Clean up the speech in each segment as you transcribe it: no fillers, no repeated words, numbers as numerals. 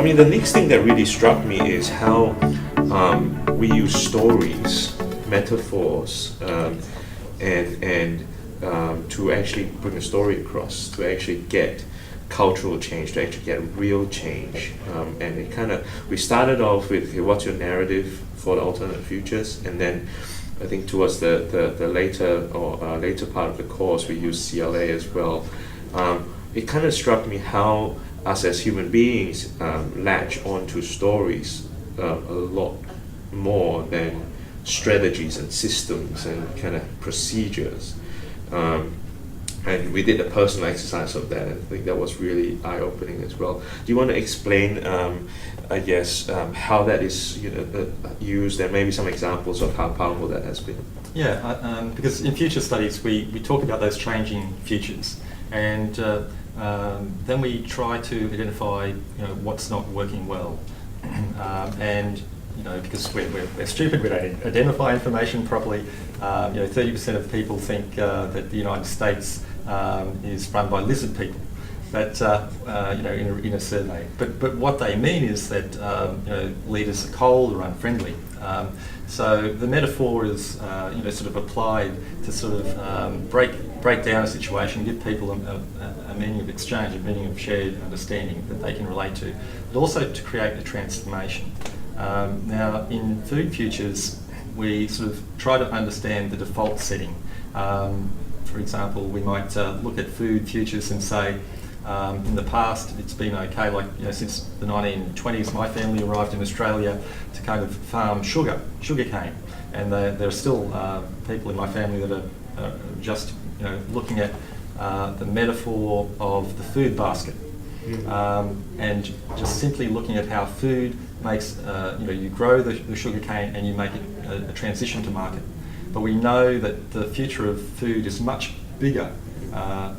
mean, the next thing that really struck me is how we use stories, metaphors, and to actually bring a story across, to actually get cultural change, to actually get real change. And it kind of, we started off with, okay, what's your narrative for the alternate futures, and then I think towards the later part of the course, we use CLA as well. It kind of struck me how us as human beings latch onto stories a lot more than strategies and systems and kind of procedures. And we did a personal exercise of that, and I think that was really eye-opening as well. Do you want to explain, I guess, how that is used, and maybe some examples of how powerful that has been? Yeah, because in future studies we talk about those changing futures, and then we try to identify what's not working well, and because we're stupid, we don't identify information properly. 30% of people think that the United States is run by lizard people. But in a survey. But what they mean is that leaders are cold or unfriendly. So the metaphor is sort of applied to sort of break down a situation, give people a meaning of exchange, a meaning of shared understanding that they can relate to, but also to create a transformation. Now, in food futures, we sort of try to understand the default setting. For example, we might look at food futures and say, in the past, it's been okay, since the 1920s, my family arrived in Australia to kind of farm sugarcane, and there are still people in my family that are just looking at the metaphor of the food basket, and just simply looking at how food makes, you grow the sugarcane and you make it a transition to market. But we know that the future of food is much bigger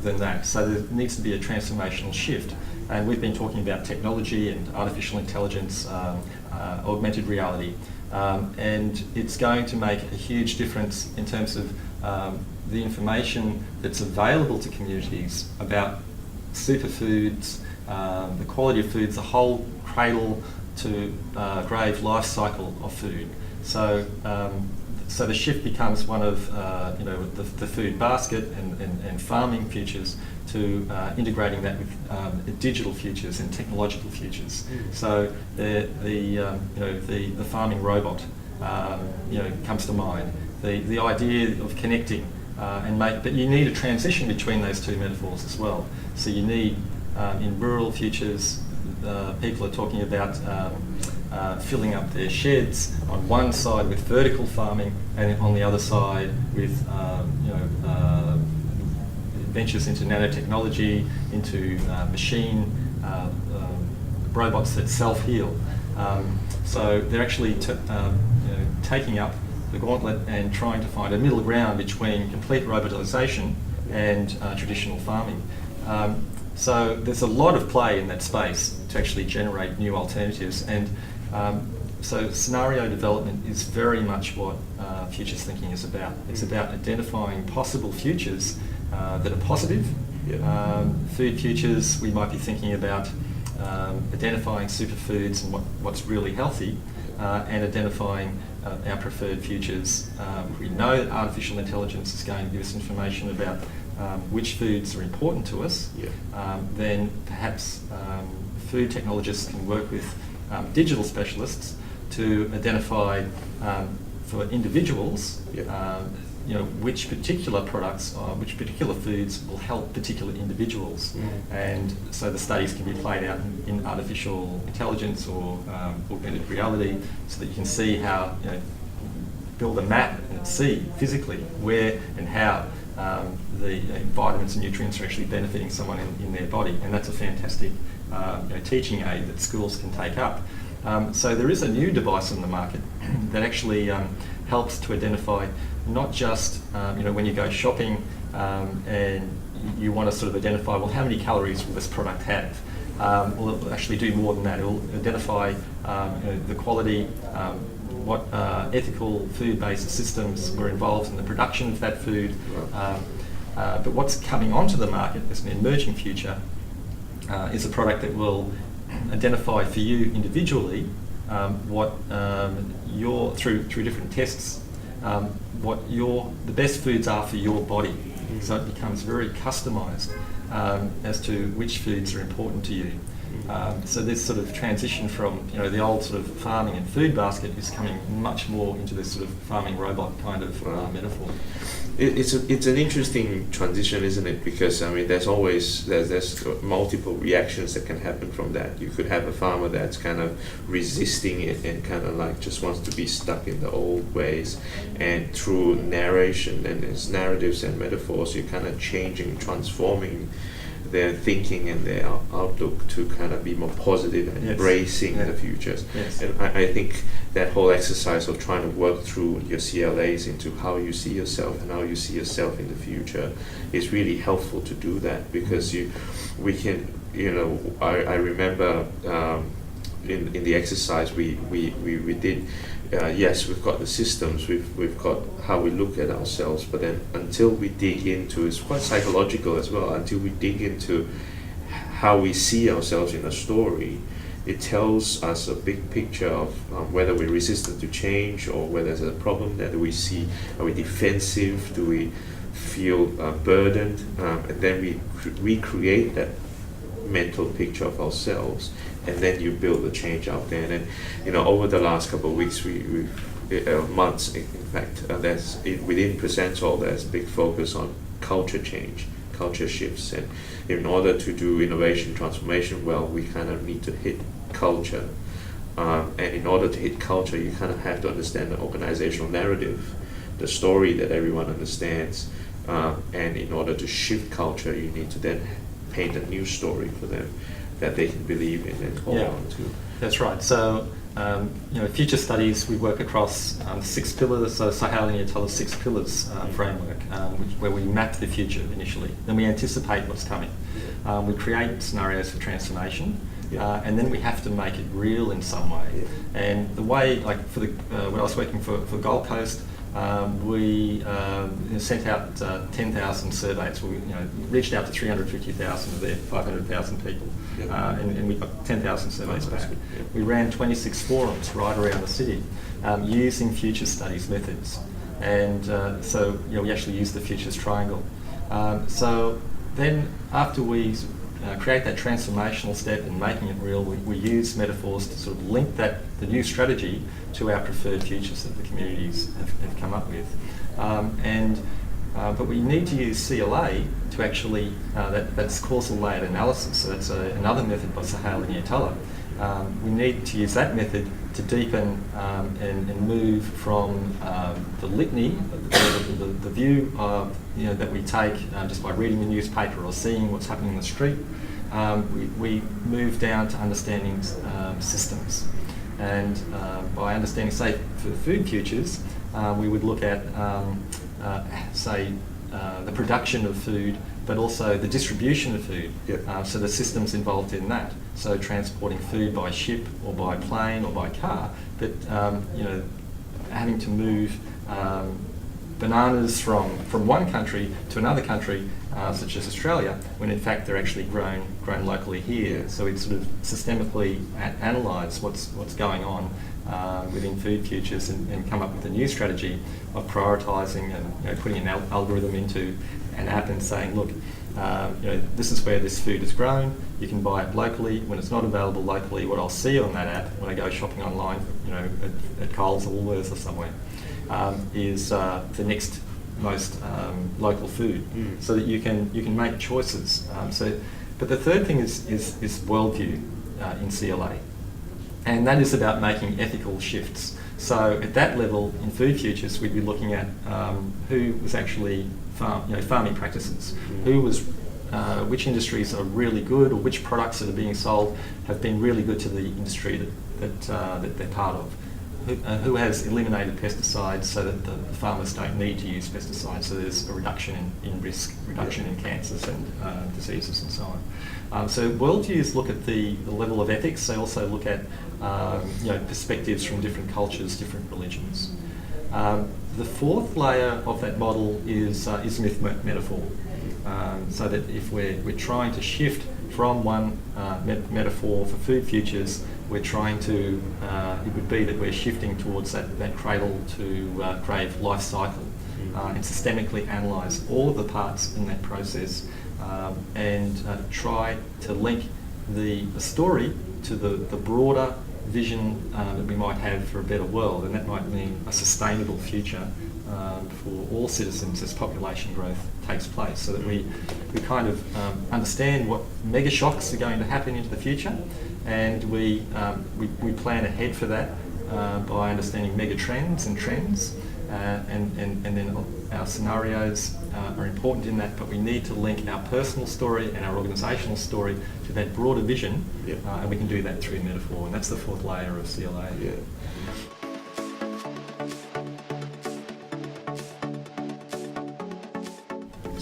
than that, so there needs to be a transformational shift. And we've been talking about technology and artificial intelligence, augmented reality, and it's going to make a huge difference in terms of the information that's available to communities about superfoods, the quality of foods, the whole cradle to grave life cycle of food. So the shift becomes one of the food basket and farming futures to integrating that with digital futures and technological futures. So the farming robot comes to mind. The idea of connecting but you need a transition between those two metaphors as well. So you need in rural futures, people are talking about filling up their sheds on one side with vertical farming, and on the other side with ventures into nanotechnology, into machine robots that self-heal. So they're actually taking up the gauntlet and trying to find a middle ground between complete robotisation and traditional farming. So there's a lot of play in that space to actually generate new alternatives, and so scenario development is very much what futures thinking is about. It's about identifying possible futures that are positive. Food futures, we might be thinking about identifying superfoods and what's really healthy, and identifying our preferred futures. We know that artificial intelligence is going to give us information about which foods are important to us. Then perhaps food technologists can work with digital specialists to identify for individuals which particular products or which particular foods will help particular individuals. And so the studies can be played out in artificial intelligence or augmented reality, so that you can see how, build a map and see physically where and how the vitamins and nutrients are actually benefiting someone in their body. And that's a fantastic teaching aid that schools can take up. So there is a new device on the market that actually helps to identify not just when you go shopping and you want to sort of identify, well, how many calories will this product have? Well, it'll actually do more than that. It'll identify the quality, what ethical food-based systems were involved in the production of that food. But what's coming onto the market as an emerging future is a product that will identify for you individually what through different tests what the best foods are for your body. So it becomes very customised as to which foods are important to you. So this sort of transition from the old sort of farming and food basket is coming much more into this sort of farming robot kind of metaphor. It's an interesting transition, isn't it? Because I mean, there's multiple reactions that can happen from that. You could have a farmer that's kind of resisting it and kind of like just wants to be stuck in the old ways, and through narration and its narratives and metaphors, you're kind of changing, transforming their thinking and their outlook to kind of be more positive and embracing the futures. Yes. And I think that whole exercise of trying to work through your CLAs into how you see yourself and how you see yourself in the future is really helpful to do that, because we can, I remember in the exercise we did, yes, we've got the systems, we've got how we look at ourselves, but then until we dig into, it's quite psychological as well, until we dig into how we see ourselves in a story, it tells us a big picture of whether we're resistant to change or whether there's a problem that we see. Are we defensive? Do we feel burdened? And then we recreate that mental picture of ourselves, and then you build the change out there. And then, over the last couple of weeks, months, in fact, within Presentol, there's a big focus on culture change, culture shifts, and in order to do innovation transformation well, we kind of need to hit culture. And in order to hit culture, you kind of have to understand the organizational narrative, the story that everyone understands. And in order to shift culture, you need to then paint a new story for them that they can believe in and hold on to. That's right. So, future studies, we work across the 6 pillars, so Sahel and Yatala's 6 pillars framework, where we map the future initially. Then we anticipate what's coming. We create scenarios for transformation, and then we have to make it real in some way. And the way, like when I was working for Gold Coast, we sent out 10,000 surveys. We reached out to 350,000 of their 500,000 people, and we got 10,000 surveys back. We ran 26 forums right around the city using future studies methods, and so we actually used the futures triangle. So then after we create that transformational step and making it real, we use metaphors to sort of link the new strategy to our preferred futures that the communities have come up with. But we need to use CLA to actually, that's causal layered analysis, so that's another method by Sahel and Yatala. We need to use that method to deepen and move from the litany, the view that we take just by reading the newspaper or seeing what's happening in the street. We move down to understanding systems. And by understanding, say, for food futures, we would look at, the production of food, but also the distribution of food. So the systems involved in that. So transporting food by ship or by plane or by car, but having to move bananas from one country to another country, such as Australia, when in fact they're actually grown locally here. So we sort of systemically analyse what's going on within food futures and come up with a new strategy of prioritising and putting an algorithm into an app and saying, look, this is where this food is grown. You can buy it locally. When it's not available locally, what I'll see on that app when I go shopping online, at Coles or Woolworths or somewhere, is the next most local food, so that you can make choices. But the third thing is worldview in CLA, and that is about making ethical shifts. So at that level, in food futures, we'd be looking at who was actually farming practices, which industries are really good, or which products that are being sold have been really good to the industry that they're part of. Who has eliminated pesticides so that the farmers don't need to use pesticides, so there's a reduction in risk, reduction in cancers and diseases and so on. So worldviews look at the level of ethics. They also look at perspectives from different cultures, different religions. The fourth layer of that model is myth metaphor. So that if we're trying to shift from one metaphor for food futures, we're trying to, it would be that we're shifting towards that cradle to grave life cycle, and systemically analyse all of the parts in that process, and try to link the story to the broader vision that we might have for a better world, and that might mean a sustainable future for all citizens as population growth takes place, so that we kind of understand what mega shocks are going to happen into the future, and we plan ahead for that by understanding mega trends and trends, and then our scenarios are important in that, but we need to link our personal story and our organisational story to that broader vision, and we can do that through metaphor, and that's the fourth layer of CLA. Yeah.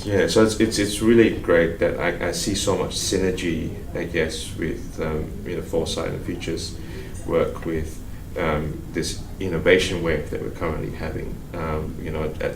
Yeah, so it's really great that I see so much synergy, I guess, with foresight and futures work with this innovation wave that we're currently having.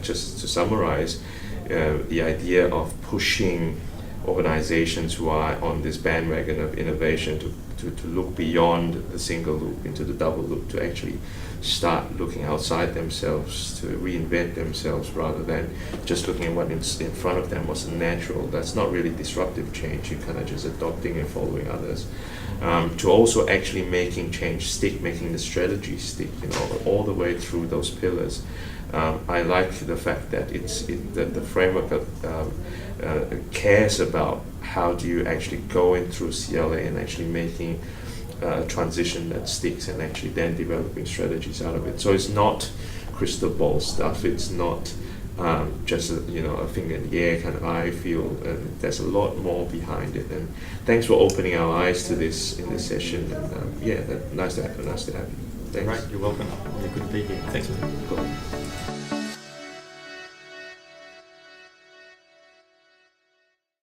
Just to summarize, the idea of pushing organizations who are on this bandwagon of innovation to look beyond the single loop into the double loop, to actually start looking outside themselves, to reinvent themselves rather than just looking at what is in front of them, what's natural. That's not really disruptive change. You're kind of just adopting and following others. To also actually making change stick, making the strategy stick, all the way through those pillars. I like the fact that the framework of cares about how do you actually go in through CLA and actually making a transition that sticks, and actually then developing strategies out of it. So it's not crystal ball stuff. It's not just a finger in the air kind of. I feel there's a lot more behind it. And thanks for opening our eyes to this in this session. And nice to have you. Thanks. Great, you're welcome. Good to be here. Thanks, man. Cool.